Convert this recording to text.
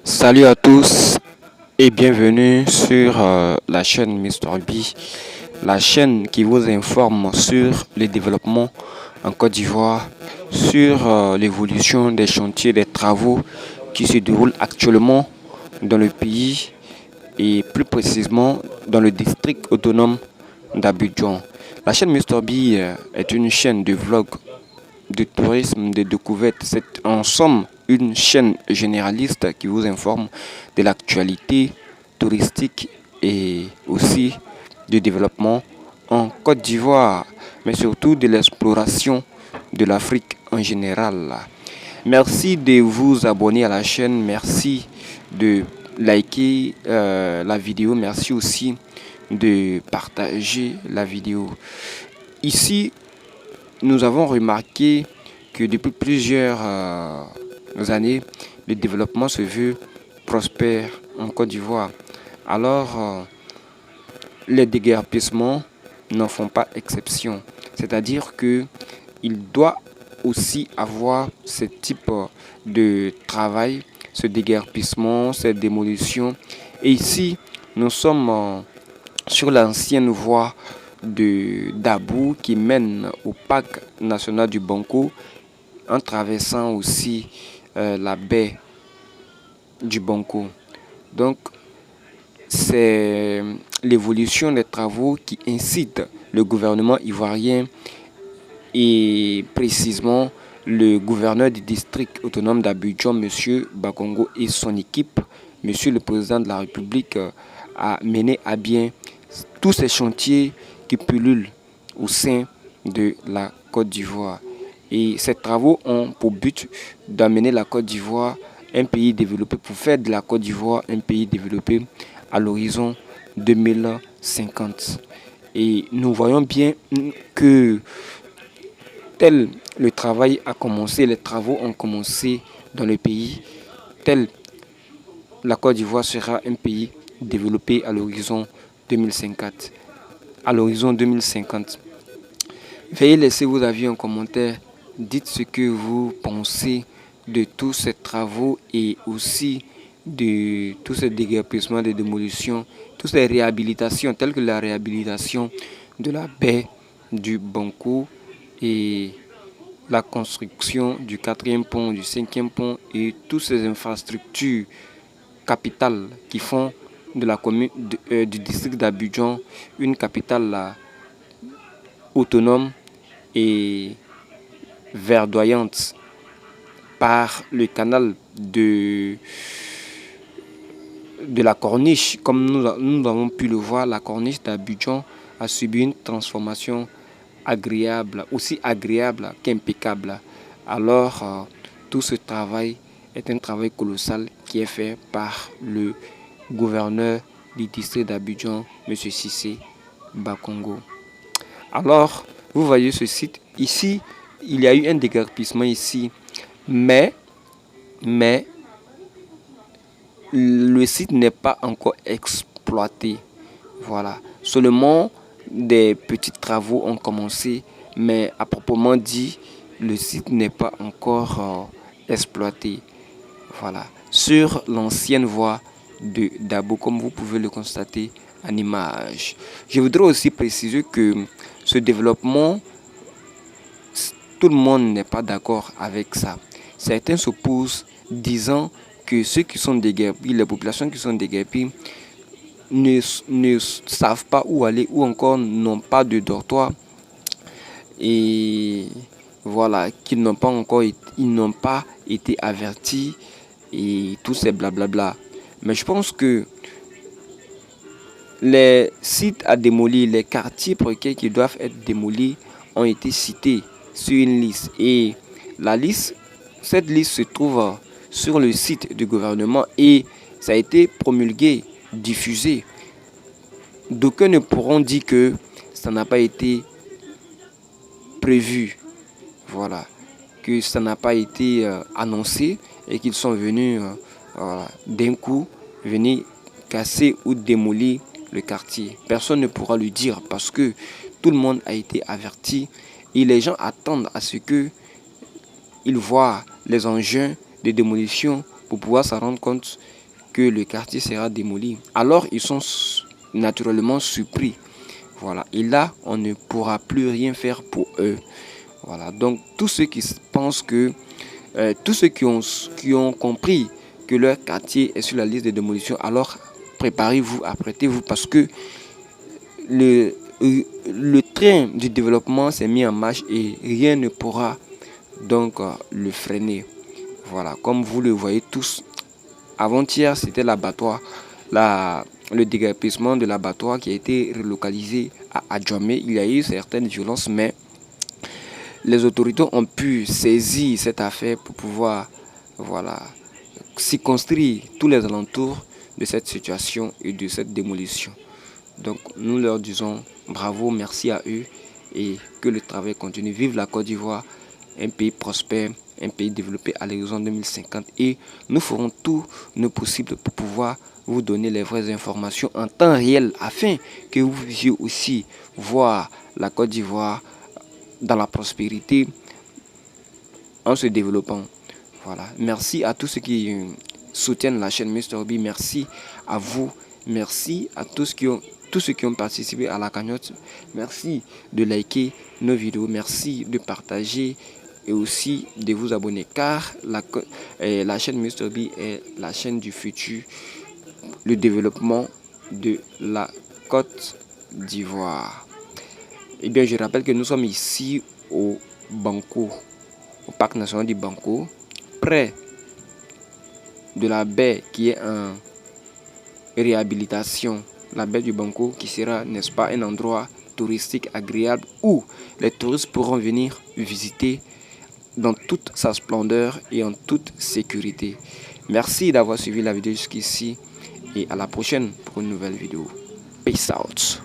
Salut à tous et bienvenue sur la chaîne Mister B, la chaîne qui vous informe sur les développements en Côte d'Ivoire, sur l'évolution des chantiers, des travaux qui se déroulent actuellement dans le pays et plus précisément dans le district autonome d'Abidjan. La chaîne Mister B est une chaîne de vlog, de tourisme, de découverte. C'est en somme une chaîne généraliste qui vous informe de l'actualité touristique et aussi du développement en Côte d'Ivoire, mais surtout de l'exploration de l'Afrique en général. Merci de vous abonner à la chaîne, merci de liker la vidéo, merci aussi de partager la vidéo. Ici, nous avons remarqué que depuis plusieurs années, le développement se veut prospère en Côte d'Ivoire. Alors, les déguerpissements n'en font pas exception. C'est-à-dire que il doit aussi avoir ce type de travail, ce déguerpissement, cette démolition. Et ici, nous sommes sur l'ancienne voie de Dabou qui mène au parc national du Banco en traversant aussi la baie du Banco. Donc, c'est l'évolution des travaux qui incite le gouvernement ivoirien et précisément le gouverneur du district autonome d'Abidjan, M. Bakongo, et son équipe, M. le président de la République, à mener à bien tous ces chantiers qui pullulent au sein de la Côte d'Ivoire. Et ces travaux ont pour but d'amener la Côte d'Ivoire un pays développé, pour faire de la Côte d'Ivoire un pays développé à l'horizon 2050. Et nous voyons bien que tel le travail a commencé, les travaux ont commencé dans le pays, tel la Côte d'Ivoire sera un pays développé à l'horizon 2050. À l'horizon 2050. Veuillez laisser vos avis en commentaire. Dites ce que vous pensez de tous ces travaux et aussi de tous ces déguerpissements, de démolitions, toutes ces réhabilitations, telles que la réhabilitation de la baie du Banco et la construction du 4e pont, du 5e pont et toutes ces infrastructures capitales qui font de la commune du district d'Abidjan une capitale autonome et verdoyante par le canal de la corniche. Comme nous avons pu le voir, la corniche d'Abidjan a subi une transformation agréable, aussi agréable qu'impeccable. Alors, tout ce travail est un travail colossal qui est fait par le gouverneur du district d'Abidjan, M. Cissé Bakongo. Alors, vous voyez ce site. Ici, il y a eu un déguerpissement ici. Mais le site n'est pas encore exploité. Voilà. Seulement, des petits travaux ont commencé. Mais à proprement dit, le site n'est pas encore exploité. Voilà. Sur l'ancienne voie de Dabo, comme vous pouvez le constater en image. Je voudrais aussi préciser que ce développement, tout le monde n'est pas d'accord avec ça. Certains s'opposent disant que ceux qui sont déguerpis, les populations qui sont déguerpies, ne savent pas où aller ou encore n'ont pas de dortoir et voilà, qu'ils n'ont pas encore ils n'ont pas été avertis et tout ces blablabla. Mais je pense que les sites à démolir, les quartiers pour lesquels ils doivent être démolis ont été cités sur une liste. Et cette liste se trouve sur le site du gouvernement et ça a été promulgué, diffusé. D'aucuns ne pourront dire que ça n'a pas été prévu. Voilà. Que ça n'a pas été annoncé et qu'ils sont venus d'un coup venir casser ou démolir le quartier. Personne ne pourra le dire parce que tout le monde a été averti et les gens attendent à ce que ils voient les engins de démolition pour pouvoir se rendre compte que le quartier sera démoli. Alors ils sont naturellement surpris. Voilà, et là on ne pourra plus rien faire pour eux. Voilà, donc tous ceux qui pensent que tous ceux qui ont compris que leur quartier est sur la liste de démolition, alors préparez-vous, apprêtez-vous, parce que le train du développement s'est mis en marche et rien ne pourra donc le freiner. Voilà, comme vous le voyez tous, avant-hier c'était l'abattoir, le déguerpissement de l'abattoir qui a été relocalisé à Adjamé. Il y a eu certaines violences, mais les autorités ont pu saisir cette affaire pour pouvoir circonscrire tous les alentours de cette situation et de cette démolition. Donc nous leur disons bravo, merci à eux et que le travail continue. Vive la Côte d'Ivoire, un pays prospère, un pays développé à l'horizon 2050, et nous ferons tout nos possible pour pouvoir vous donner les vraies informations en temps réel afin que vous puissiez aussi voir la Côte d'Ivoire dans la prospérité en se développant. Voilà. Merci à tous ceux qui soutiennent la chaîne Mr. B. Merci à vous. Merci à tous ceux qui ont participé à la cagnotte. Merci de liker nos vidéos. Merci de partager et aussi de vous abonner, car la chaîne Mr. B est la chaîne du futur, le développement de la Côte d'Ivoire. Et bien, je rappelle que nous sommes ici au Banco, au parc national du Banco, près de la baie qui est en réhabilitation, la baie du Banco qui sera, n'est-ce pas, un endroit touristique agréable où les touristes pourront venir visiter dans toute sa splendeur et en toute sécurité. Merci d'avoir suivi la vidéo jusqu'ici et à la prochaine pour une nouvelle vidéo. Peace out.